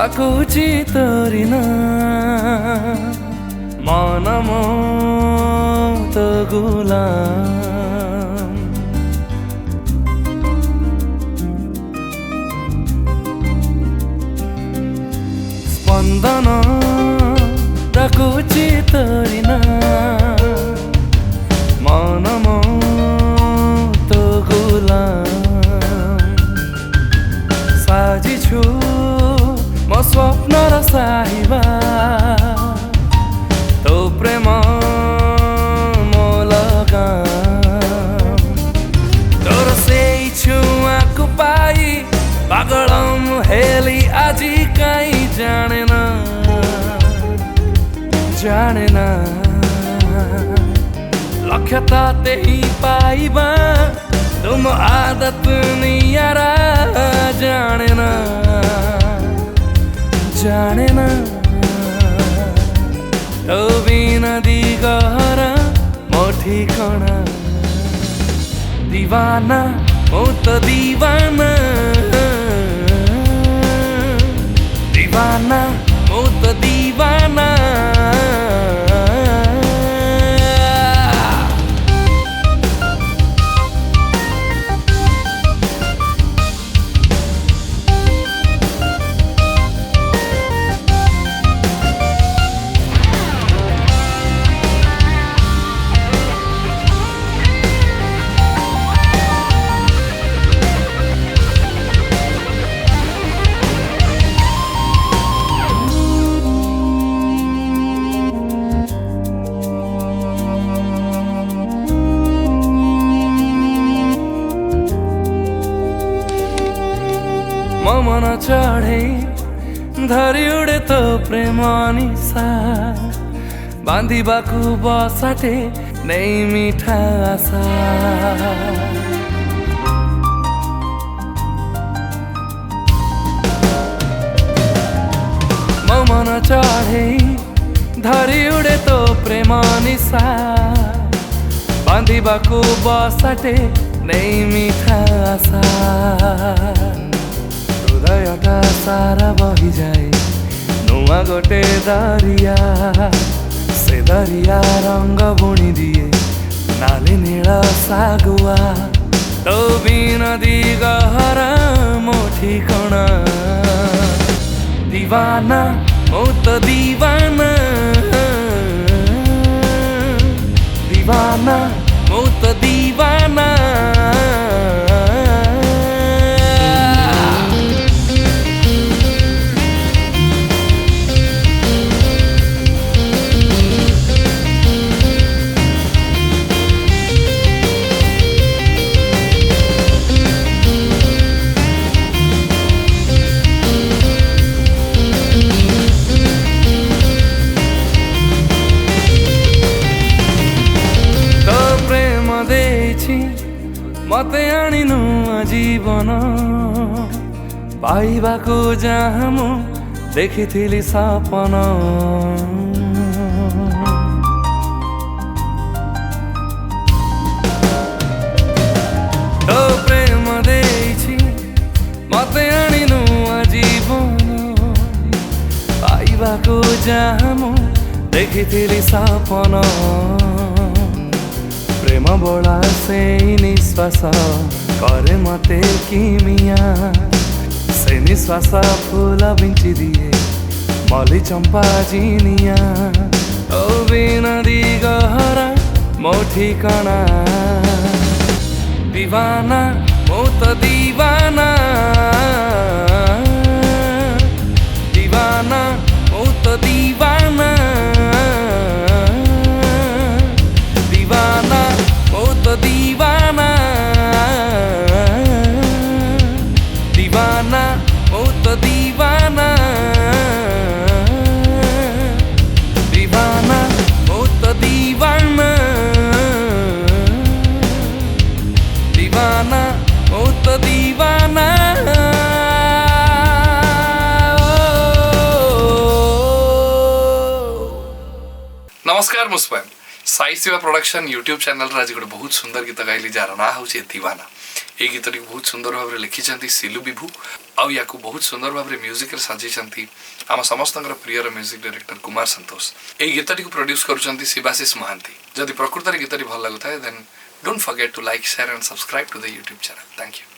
बाकुची तोरिना मनमो तो गुलाम स्पंदन बाकुची तोरिना मनमो तो गुलाम साजिछु म स्वप्न र साहिबा तो प्रेम मोलगाम तोर सेई छुवाको पाई पागलम हेली आजी काई जानेना जानेना लक्ष्य त त्यही पाइबा तुम आदत नियारा जानेना जानेना तो बिना दी गहरा मो ठिकाना दीवाना मो तो दीवाना दीवाना मो तो दीवाना मन चढ़े धरी उड़े तो प्रेम निशा बांधिबाकु बसाटे नहीं मीठा आशा मन चढ़े धरी उड़े तो प्रेम निशा बांधिबाकु बसाटे नहीं मीठा आशा हृदयटा सारा बही जाए नुआ गोटे दरिया से दरिया रंग बुणी दिए नाली नील सागुआ तो बिना दी गहरा मो ठिकाना दीवाना मो तो दीवाना दीवाना मो तो दीवाना मते आनिनु जीवन पाइबाको जहाँ मु देखिथिली सपना तो प्रेम देछि मते आनिनु जीवन पाइबाको जहाँ मु देखिथिली सपना प्रेम बड़ा से निश्वास करे मते किमिया से निश्वास फूल बिंची दिए मली चंपा जिनिया ओ बिना दी गहरा मो ठिकाना दीवाना मो तो दीवाना दीवाना मो तो दीवाना दीवाना मो तो दीवाना दीवाना मो तो दीवाना दीवाना मो तो दीवाना दीवाना मो तो दीवाना नमस्कार Muskan Sai Shiva production YouTube channel आज गोटे बहुत सुंदर गीत गाइली जार ना हूँ दीवाना। ये गीत टी बहुत सुंदर भाव में लिखिं सिलु विभू आउ या बहुत सुंदर भाव में म्यूजिक साजी आम समस्त prior music director Kumar Santosh. ये गीत टी प्रोड्यूस कर शिवाशीष महांती। जदि प्रकृत गीत भल लगुए then don't forget to like share and subscribe to the YouTube channel. Thank you.